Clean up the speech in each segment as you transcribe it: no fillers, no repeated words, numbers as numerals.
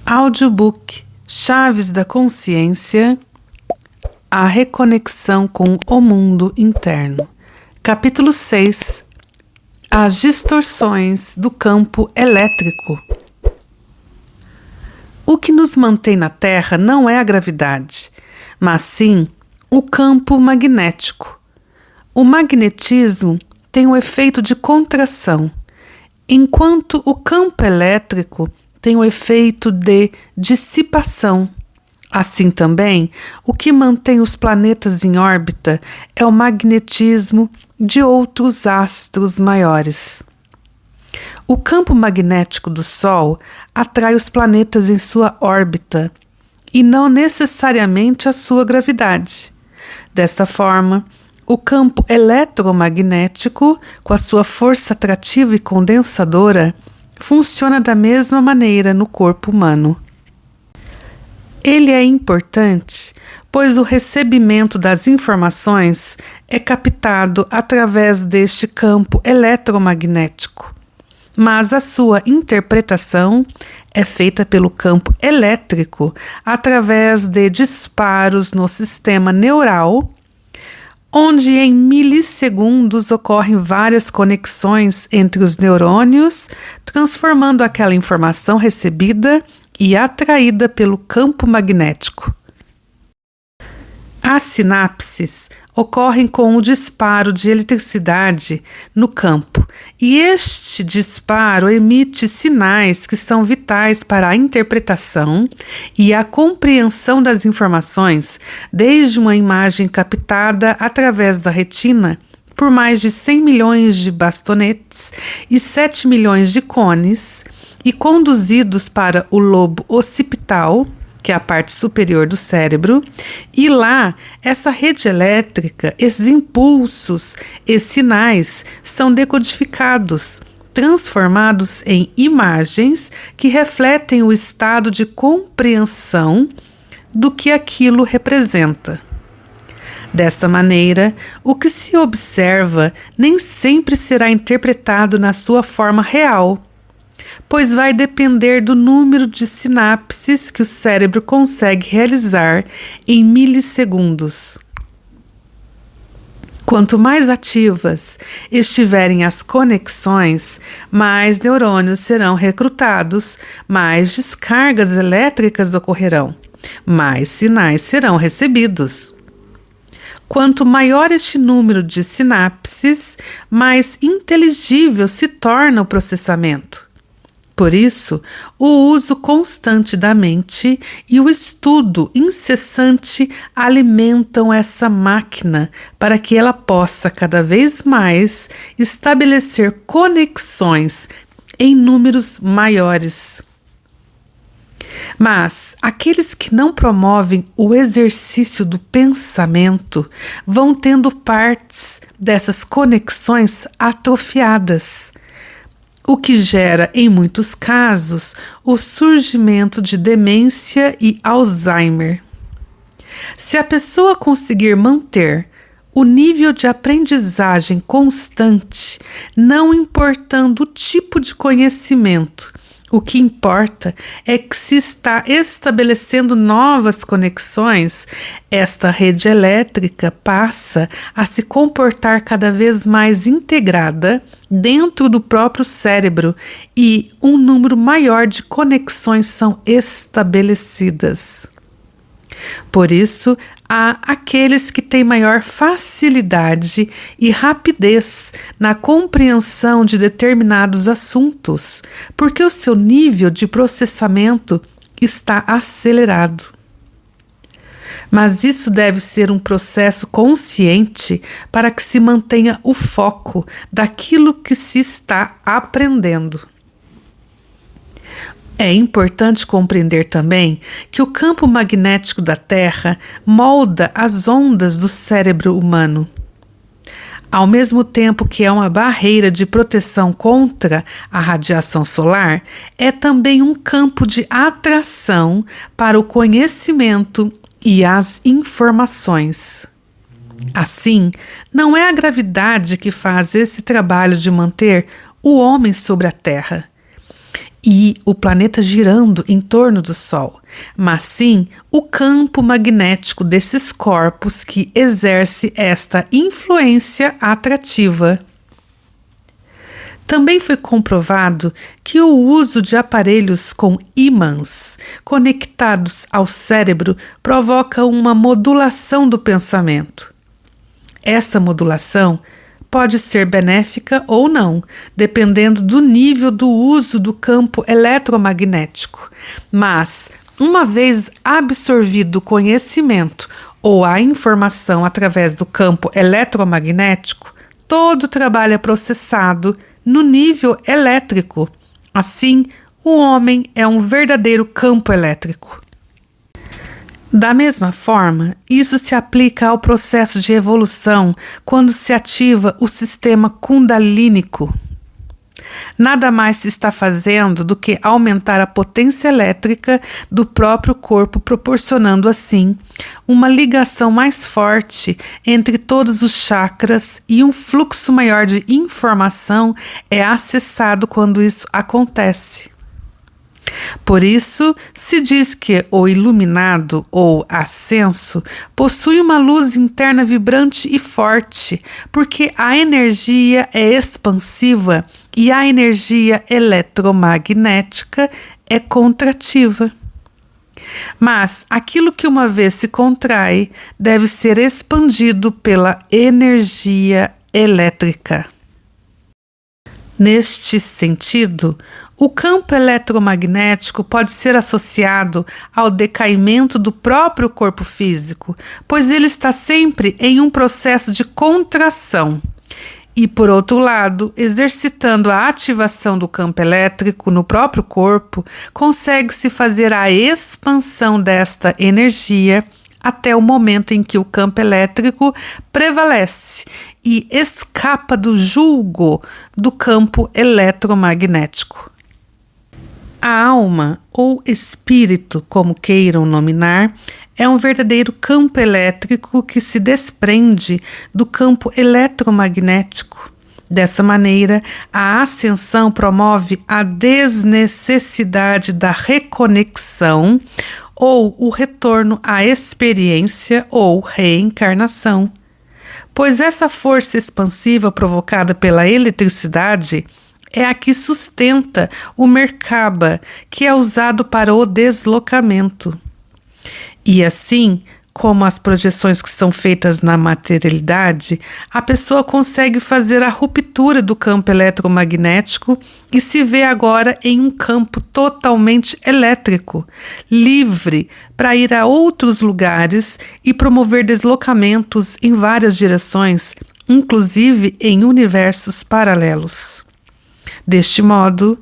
Audiobook Chaves da Consciência, a reconexão com o mundo interno. Capítulo 6. As distorções do campo elétrico. O que nos mantém na Terra não é a gravidade, mas sim o campo magnético. O magnetismo tem o efeito de contração, enquanto o campo elétrico tem o efeito de dissipação. Assim também, o que mantém os planetas em órbita é o magnetismo de outros astros maiores. O campo magnético do Sol atrai os planetas em sua órbita e não necessariamente a sua gravidade. Desta forma, o campo eletromagnético, com a sua força atrativa e condensadora, funciona da mesma maneira no corpo humano. Ele é importante, pois o recebimento das informações é captado através deste campo eletromagnético, mas a sua interpretação é feita pelo campo elétrico através de disparos no sistema neural, onde em milissegundos ocorrem várias conexões entre os neurônios, transformando aquela informação recebida e atraída pelo campo magnético. As sinapses ocorrem com o disparo de eletricidade no campo, e este disparo emite sinais que são vitais para a interpretação e a compreensão das informações, desde uma imagem captada através da retina por mais de 100 milhões de bastonetes e 7 milhões de cones, e conduzidos para o lobo occipital, que é a parte superior do cérebro, e lá, essa rede elétrica, esses impulsos e sinais são decodificados, transformados em imagens que refletem o estado de compreensão do que aquilo representa. Desta maneira, o que se observa nem sempre será interpretado na sua forma real, pois vai depender do número de sinapses que o cérebro consegue realizar em milissegundos. Quanto mais ativas estiverem as conexões, mais neurônios serão recrutados, mais descargas elétricas ocorrerão, mais sinais serão recebidos. Quanto maior este número de sinapses, mais inteligível se torna o processamento. Por isso, o uso constante da mente e o estudo incessante alimentam essa máquina para que ela possa cada vez mais estabelecer conexões em números maiores. Mas aqueles que não promovem o exercício do pensamento vão tendo partes dessas conexões atrofiadas, o que gera, em muitos casos, o surgimento de demência e Alzheimer. Se a pessoa conseguir manter o nível de aprendizagem constante, não importando o tipo de conhecimento, o que importa é que se está estabelecendo novas conexões, esta rede elétrica passa a se comportar cada vez mais integrada dentro do próprio cérebro e um número maior de conexões são estabelecidas. Por isso, há aqueles que têm maior facilidade e rapidez na compreensão de determinados assuntos, porque o seu nível de processamento está acelerado. Mas isso deve ser um processo consciente para que se mantenha o foco daquilo que se está aprendendo. É importante compreender também que o campo magnético da Terra molda as ondas do cérebro humano. Ao mesmo tempo que é uma barreira de proteção contra a radiação solar, é também um campo de atração para o conhecimento e as informações. Assim, não é a gravidade que faz esse trabalho de manter o homem sobre a Terra. e o planeta girando em torno do Sol, mas sim o campo magnético desses corpos que exerce esta influência atrativa. Também foi comprovado que o uso de aparelhos com ímãs conectados ao cérebro provoca uma modulação do pensamento. Essa modulação pode ser benéfica ou não, dependendo do nível do uso do campo eletromagnético. Mas, uma vez absorvido o conhecimento ou a informação através do campo eletromagnético, todo o trabalho é processado no nível elétrico. Assim, o homem é um verdadeiro campo elétrico. Da mesma forma, isso se aplica ao processo de evolução quando se ativa o sistema kundalínico. Nada mais se está fazendo do que aumentar a potência elétrica do próprio corpo, proporcionando assim uma ligação mais forte entre todos os chakras e um fluxo maior de informação é acessado quando isso acontece. Por isso, se diz que o iluminado ou ascenso possui uma luz interna vibrante e forte, porque a energia é expansiva e a energia eletromagnética é contrativa. Mas aquilo que uma vez se contrai deve ser expandido pela energia elétrica. Neste sentido, o campo eletromagnético pode ser associado ao decaimento do próprio corpo físico, pois ele está sempre em um processo de contração. E, por outro lado, exercitando a ativação do campo elétrico no próprio corpo, consegue-se fazer a expansão desta energia até o momento em que o campo elétrico prevalece e escapa do jugo do campo eletromagnético. A alma, ou espírito, como queiram nominar, é um verdadeiro campo elétrico que se desprende do campo eletromagnético. Dessa maneira, a ascensão promove a desnecessidade da reconexão ou o retorno à experiência ou reencarnação. Pois essa força expansiva provocada pela eletricidade é a que sustenta o Merkaba, que é usado para o deslocamento. E assim, como as projeções que são feitas na materialidade, a pessoa consegue fazer a ruptura do campo eletromagnético e se vê agora em um campo totalmente elétrico, livre para ir a outros lugares e promover deslocamentos em várias direções, inclusive em universos paralelos. Deste modo,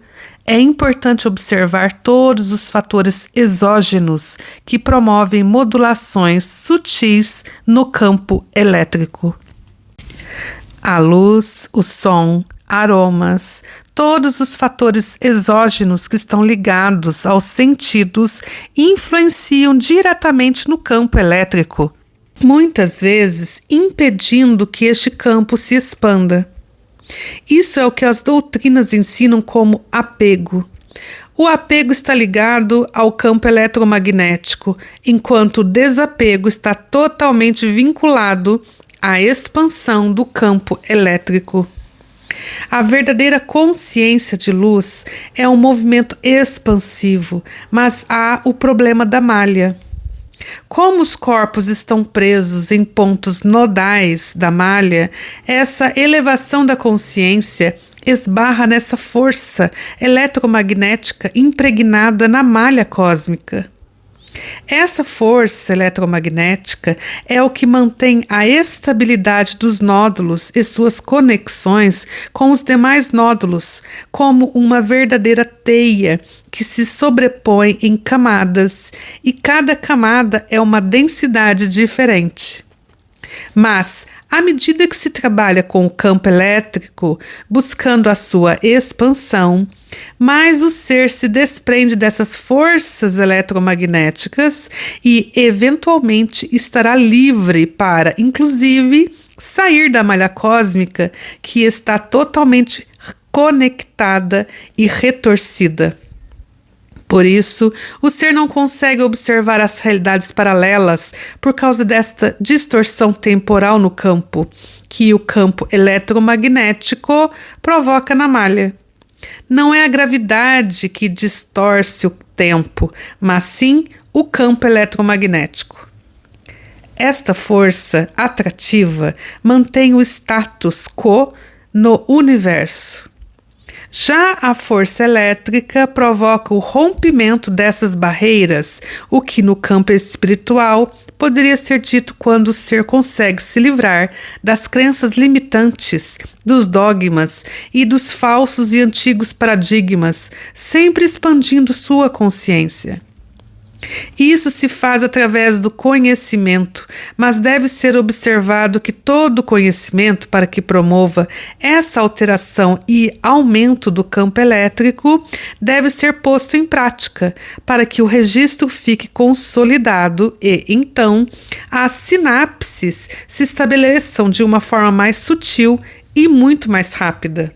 é importante observar todos os fatores exógenos que promovem modulações sutis no campo elétrico. A luz, o som, aromas, todos os fatores exógenos que estão ligados aos sentidos influenciam diretamente no campo elétrico, muitas vezes impedindo que este campo se expanda. Isso é o que as doutrinas ensinam como apego. O apego está ligado ao campo eletromagnético, enquanto o desapego está totalmente vinculado à expansão do campo elétrico. A verdadeira consciência de luz é um movimento expansivo, mas há o problema da malha. Como os corpos estão presos em pontos nodais da malha, essa elevação da consciência esbarra nessa força eletromagnética impregnada na malha cósmica. Essa força eletromagnética é o que mantém a estabilidade dos nódulos e suas conexões com os demais nódulos, como uma verdadeira teia que se sobrepõe em camadas, e cada camada é uma densidade diferente. Mas, à medida que se trabalha com o campo elétrico, buscando a sua expansão, mais o ser se desprende dessas forças eletromagnéticas e, eventualmente, estará livre para, inclusive, sair da malha cósmica que está totalmente conectada e retorcida. Por isso, o ser não consegue observar as realidades paralelas por causa desta distorção temporal no campo, que o campo eletromagnético provoca na malha. Não é a gravidade que distorce o tempo, mas sim o campo eletromagnético. Esta força atrativa mantém o status quo no universo. Já a força elétrica provoca o rompimento dessas barreiras, o que no campo espiritual poderia ser dito quando o ser consegue se livrar das crenças limitantes, dos dogmas e dos falsos e antigos paradigmas, sempre expandindo sua consciência. Isso se faz através do conhecimento, mas deve ser observado que todo conhecimento, para que promova essa alteração e aumento do campo elétrico, deve ser posto em prática, para que o registro fique consolidado e, então, as sinapses se estabeleçam de uma forma mais sutil e muito mais rápida.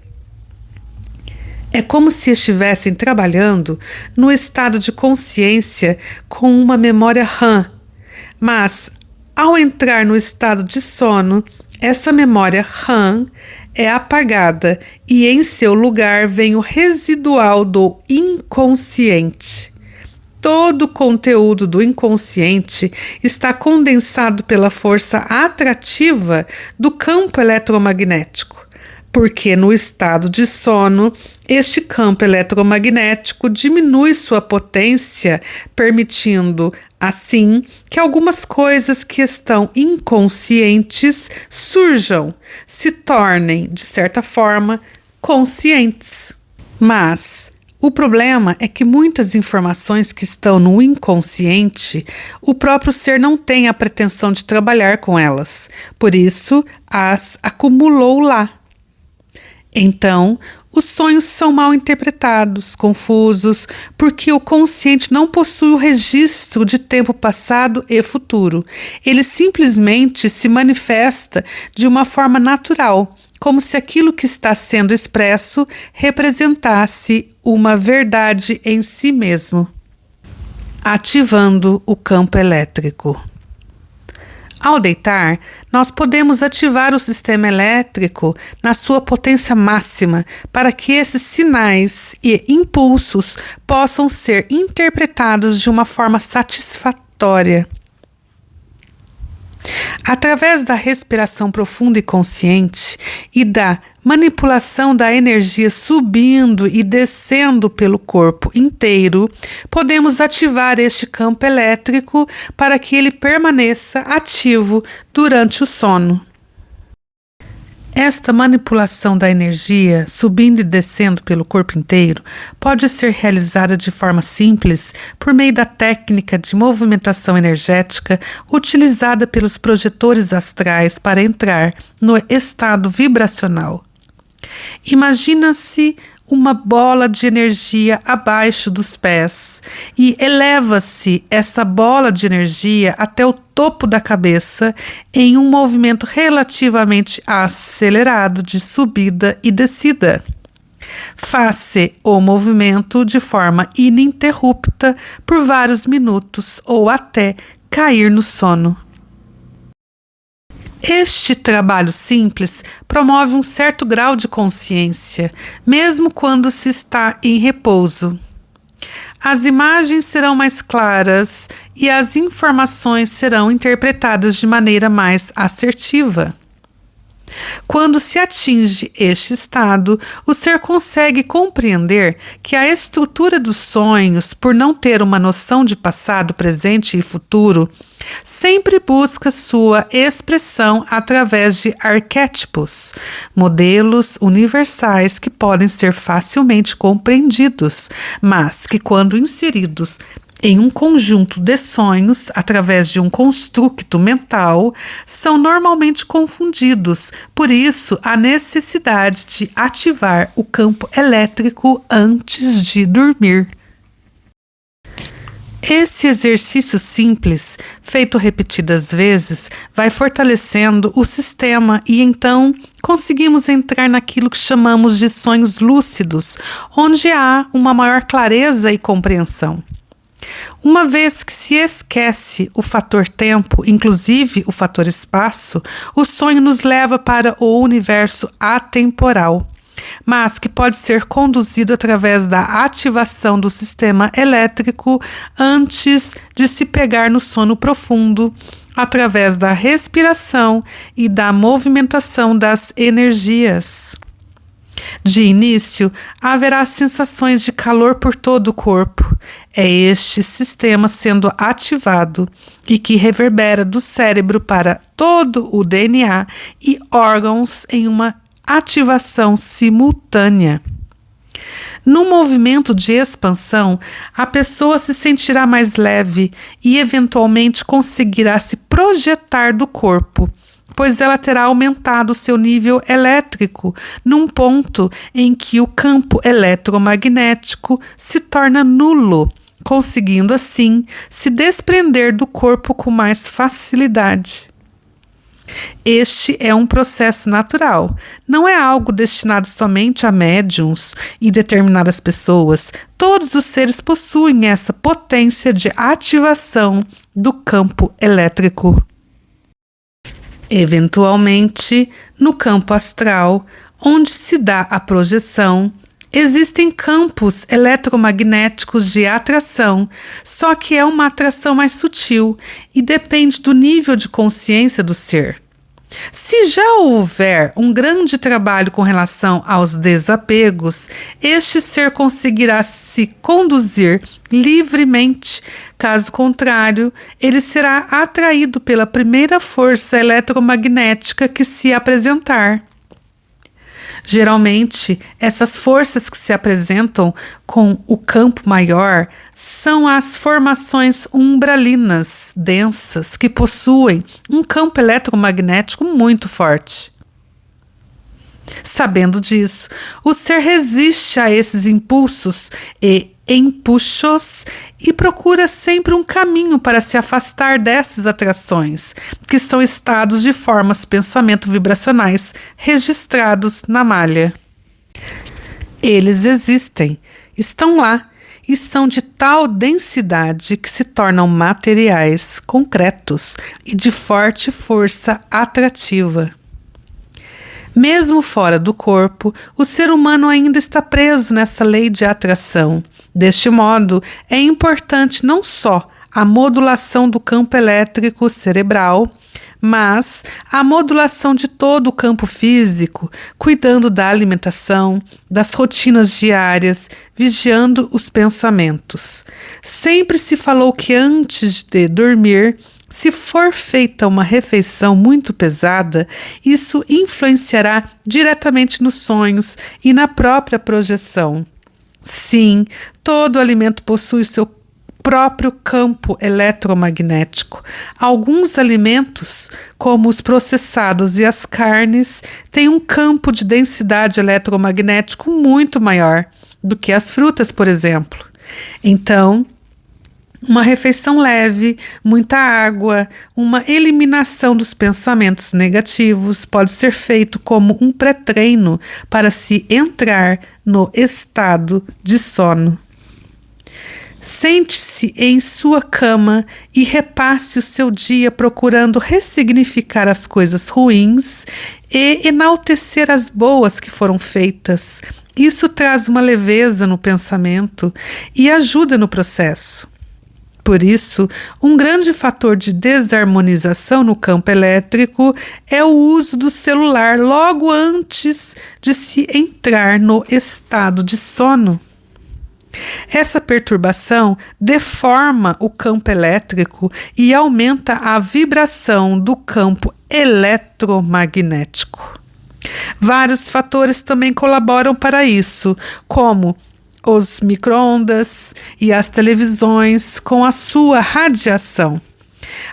É como se estivessem trabalhando no estado de consciência com uma memória RAM, mas, ao entrar no estado de sono, essa memória RAM é apagada e em seu lugar vem o residual do inconsciente. Todo o conteúdo do inconsciente está condensado pela força atrativa do campo eletromagnético. Porque no estado de sono, este campo eletromagnético diminui sua potência, permitindo, assim, que algumas coisas que estão inconscientes surjam, se tornem, de certa forma, conscientes. Mas o problema é que muitas informações que estão no inconsciente, o próprio ser não tem a pretensão de trabalhar com elas, por isso as acumulou lá. Então, os sonhos são mal interpretados, confusos, porque o consciente não possui o registro de tempo passado e futuro. Ele simplesmente se manifesta de uma forma natural, como se aquilo que está sendo expresso representasse uma verdade em si mesmo, ativando o campo elétrico. Ao deitar, nós podemos ativar o sistema elétrico na sua potência máxima para que esses sinais e impulsos possam ser interpretados de uma forma satisfatória. Através da respiração profunda e consciente e da manipulação da energia subindo e descendo pelo corpo inteiro, podemos ativar este campo elétrico para que ele permaneça ativo durante o sono. Esta manipulação da energia, subindo e descendo pelo corpo inteiro, pode ser realizada de forma simples por meio da técnica de movimentação energética utilizada pelos projetores astrais para entrar no estado vibracional. Imagina-se uma bola de energia abaixo dos pés e eleva-se essa bola de energia até o topo da cabeça em um movimento relativamente acelerado de subida e descida. Faça o movimento de forma ininterrupta por vários minutos ou até cair no sono. Este trabalho simples promove um certo grau de consciência, mesmo quando se está em repouso. As imagens serão mais claras e as informações serão interpretadas de maneira mais assertiva. Quando se atinge este estado, o ser consegue compreender que a estrutura dos sonhos, por não ter uma noção de passado, presente e futuro, sempre busca sua expressão através de arquétipos, modelos universais que podem ser facilmente compreendidos, mas que, quando inseridos em um conjunto de sonhos, através de um construto mental, são normalmente confundidos. Por isso, a necessidade de ativar o campo elétrico antes de dormir. Esse exercício simples, feito repetidas vezes, vai fortalecendo o sistema e então conseguimos entrar naquilo que chamamos de sonhos lúcidos, onde há uma maior clareza e compreensão. Uma vez que se esquece o fator tempo, inclusive o fator espaço, o sonho nos leva para o universo atemporal, mas que pode ser conduzido através da ativação do sistema elétrico antes de se pegar no sono profundo, através da respiração e da movimentação das energias. De início, haverá sensações de calor por todo o corpo. É este sistema sendo ativado e que reverbera do cérebro para todo o DNA e órgãos em uma ativação simultânea. No movimento de expansão, a pessoa se sentirá mais leve e eventualmente conseguirá se projetar do corpo, pois ela terá aumentado seu nível elétrico num ponto em que o campo eletromagnético se torna nulo, conseguindo assim se desprender do corpo com mais facilidade. Este é um processo natural, não é algo destinado somente a médiums e determinadas pessoas. Todos os seres possuem essa potência de ativação do campo elétrico. Eventualmente, no campo astral, onde se dá a projeção, existem campos eletromagnéticos de atração, só que é uma atração mais sutil e depende do nível de consciência do ser. Se já houver um grande trabalho com relação aos desapegos, este ser conseguirá se conduzir livremente. Caso contrário, ele será atraído pela primeira força eletromagnética que se apresentar. Geralmente, essas forças que se apresentam com o campo maior são as formações umbralinas densas que possuem um campo eletromagnético muito forte. Sabendo disso, o ser resiste a esses impulsos e empuxos e procura sempre um caminho para se afastar dessas atrações, que são estados de formas de pensamento vibracionais registrados na malha. Eles existem, estão lá e são de tal densidade que se tornam materiais, concretos e de forte força atrativa. Mesmo fora do corpo, o ser humano ainda está preso nessa lei de atração. Deste modo, é importante não só a modulação do campo elétrico cerebral, mas a modulação de todo o campo físico, cuidando da alimentação, das rotinas diárias, vigiando os pensamentos. Sempre se falou que antes de dormir, se for feita uma refeição muito pesada, isso influenciará diretamente nos sonhos e na própria projeção. Sim, todo alimento possui seu próprio campo eletromagnético. Alguns alimentos, como os processados e as carnes, têm um campo de densidade eletromagnético muito maior do que as frutas, por exemplo. Então, uma refeição leve, muita água, uma eliminação dos pensamentos negativos pode ser feito como um pré-treino para se entrar no estado de sono. Sente-se em sua cama e repasse o seu dia procurando ressignificar as coisas ruins e enaltecer as boas que foram feitas. Isso traz uma leveza no pensamento e ajuda no processo. Por isso, um grande fator de desarmonização no campo elétrico é o uso do celular logo antes de se entrar no estado de sono. Essa perturbação deforma o campo elétrico e aumenta a vibração do campo eletromagnético. Vários fatores também colaboram para isso, como os micro-ondas e as televisões com a sua radiação.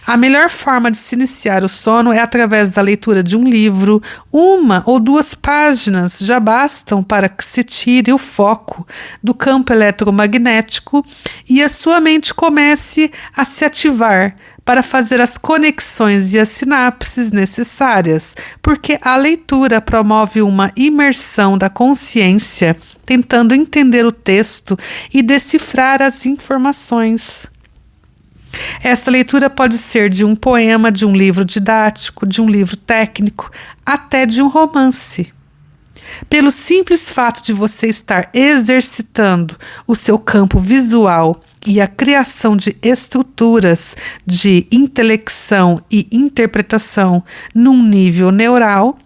A melhor forma de se iniciar o sono é através da leitura de um livro. 1 ou 2 páginas já bastam para que se tire o foco do campo eletromagnético e a sua mente comece a se ativar para fazer as conexões e as sinapses necessárias, porque a leitura promove uma imersão da consciência, tentando entender o texto e decifrar as informações. Essa leitura pode ser de um poema, de um livro didático, de um livro técnico, até de um romance. Pelo simples fato de você estar exercitando o seu campo visual e a criação de estruturas de intelecção e interpretação num nível neural,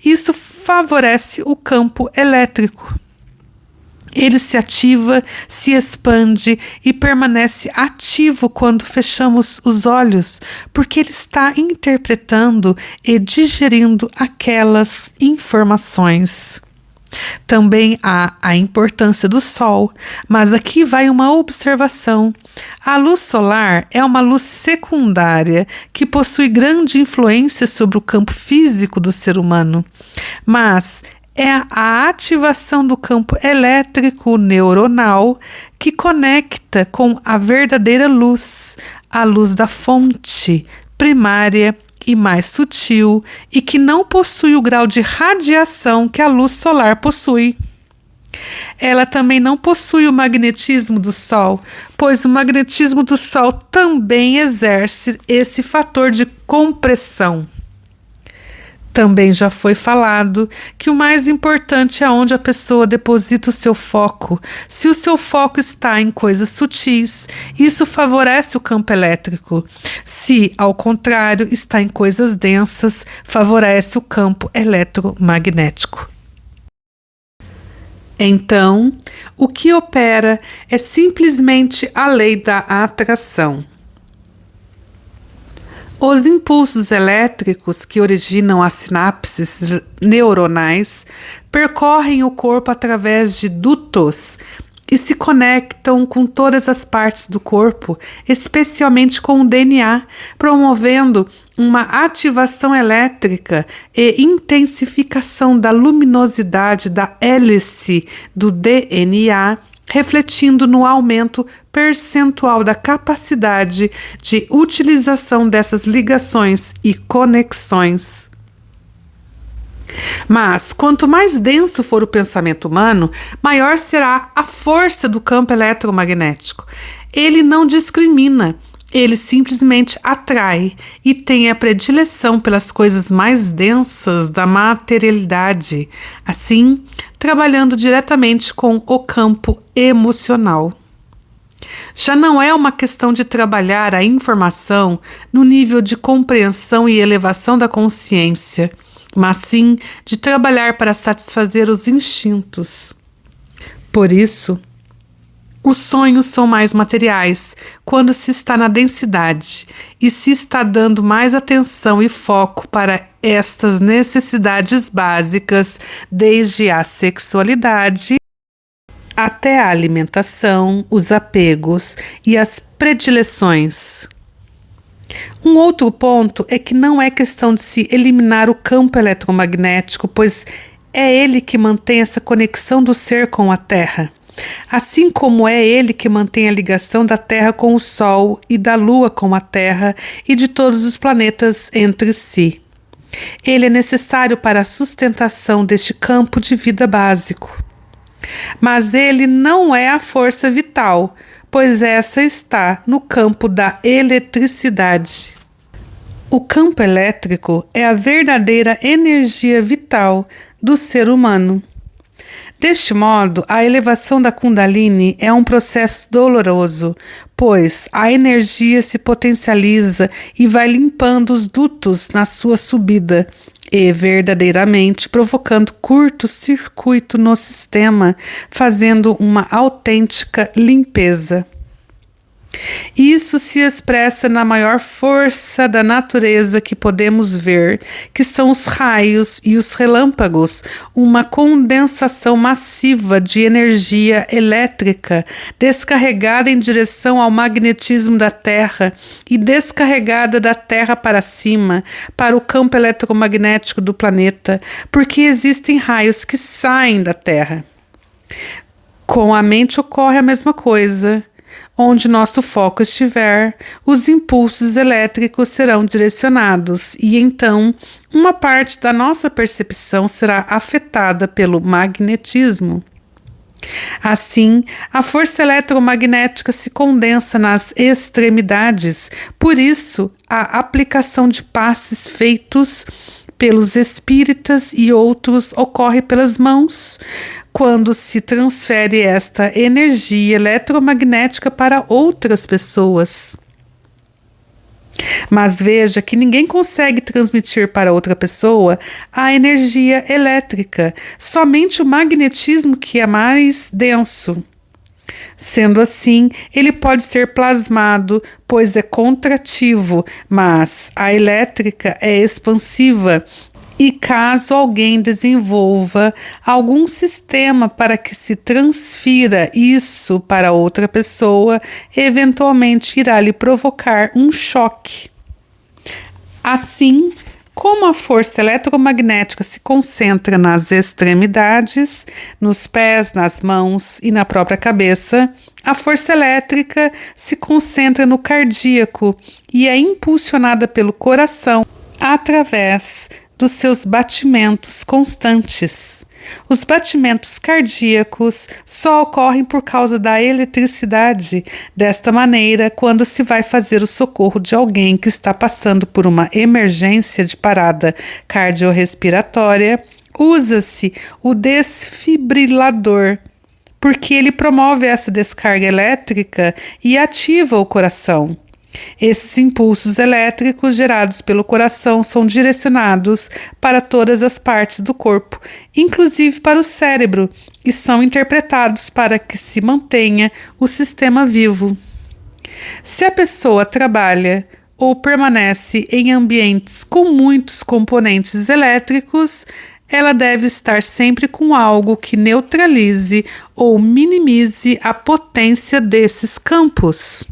isso favorece o campo elétrico. Ele se ativa, se expande e permanece ativo quando fechamos os olhos, porque ele está interpretando e digerindo aquelas informações. Também há a importância do Sol, mas aqui vai uma observação. A luz solar é uma luz secundária que possui grande influência sobre o campo físico do ser humano, mas é a ativação do campo elétrico neuronal que conecta com a verdadeira luz, a luz da fonte primária e mais sutil e que não possui o grau de radiação que a luz solar possui. Ela também não possui o magnetismo do Sol, pois o magnetismo do Sol também exerce esse fator de compressão. Também já foi falado que o mais importante é onde a pessoa deposita o seu foco. Se o seu foco está em coisas sutis, isso favorece o campo elétrico. Se, ao contrário, está em coisas densas, favorece o campo eletromagnético. Então, o que opera é simplesmente a lei da atração. Os impulsos elétricos que originam as sinapses neuronais percorrem o corpo através de dutos e se conectam com todas as partes do corpo, especialmente com o DNA, promovendo uma ativação elétrica e intensificação da luminosidade da hélice do DNA, refletindo no aumento percentual da capacidade de utilização dessas ligações e conexões. Mas, quanto mais denso for o pensamento humano, maior será a força do campo eletromagnético. Ele não discrimina, ele simplesmente atrai e tem a predileção pelas coisas mais densas da materialidade, assim, trabalhando diretamente com o campo emocional. Já não é uma questão de trabalhar a informação no nível de compreensão e elevação da consciência, mas sim de trabalhar para satisfazer os instintos. Por isso, os sonhos são mais materiais quando se está na densidade e se está dando mais atenção e foco para estas necessidades básicas, desde a sexualidade até a alimentação, os apegos e as predileções. Um outro ponto é que não é questão de se eliminar o campo eletromagnético, pois é ele que mantém essa conexão do ser com a Terra. Assim como é ele que mantém a ligação da Terra com o Sol e da Lua com a Terra e de todos os planetas entre si. Ele é necessário para a sustentação deste campo de vida básico. Mas ele não é a força vital, pois essa está no campo da eletricidade. O campo elétrico é a verdadeira energia vital do ser humano. Deste modo, a elevação da Kundalini é um processo doloroso, pois a energia se potencializa e vai limpando os dutos na sua subida, e verdadeiramente provocando curto-circuito no sistema, fazendo uma autêntica limpeza. Isso se expressa na maior força da natureza que podemos ver, que são os raios e os relâmpagos, uma condensação massiva de energia elétrica descarregada em direção ao magnetismo da Terra e descarregada da Terra para cima, para o campo eletromagnético do planeta, porque existem raios que saem da Terra. Com a mente ocorre a mesma coisa. Onde nosso foco estiver, os impulsos elétricos serão direcionados e então uma parte da nossa percepção será afetada pelo magnetismo. Assim, a força eletromagnética se condensa nas extremidades, por isso a aplicação de passes feitos pelos espíritas e outros ocorre pelas mãos, quando se transfere esta energia eletromagnética para outras pessoas. Mas veja que ninguém consegue transmitir para outra pessoa a energia elétrica, somente o magnetismo que é mais denso. Sendo assim, ele pode ser plasmado, pois é contrativo, mas a elétrica é expansiva. E caso alguém desenvolva algum sistema para que se transfira isso para outra pessoa, eventualmente irá lhe provocar um choque. Assim, como a força eletromagnética se concentra nas extremidades, nos pés, nas mãos e na própria cabeça, a força elétrica se concentra no cardíaco e é impulsionada pelo coração através dos seus batimentos constantes. Os batimentos cardíacos só ocorrem por causa da eletricidade. Desta maneira, quando se vai fazer o socorro de alguém que está passando por uma emergência de parada cardiorrespiratória, usa-se o desfibrilador, porque ele promove essa descarga elétrica e ativa o coração. Esses impulsos elétricos gerados pelo coração são direcionados para todas as partes do corpo, inclusive para o cérebro, e são interpretados para que se mantenha o sistema vivo. Se a pessoa trabalha ou permanece em ambientes com muitos componentes elétricos, ela deve estar sempre com algo que neutralize ou minimize a potência desses campos.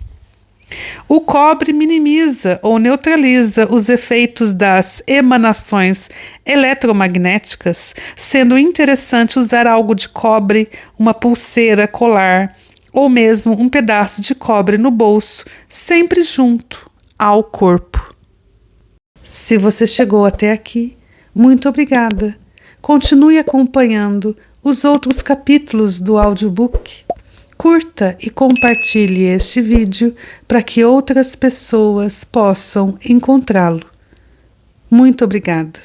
O cobre minimiza ou neutraliza os efeitos das emanações eletromagnéticas, sendo interessante usar algo de cobre, uma pulseira, colar ou mesmo um pedaço de cobre no bolso, sempre junto ao corpo. Se você chegou até aqui, muito obrigada. Continue acompanhando os outros capítulos do audiobook. Curta e compartilhe este vídeo para que outras pessoas possam encontrá-lo. Muito obrigada.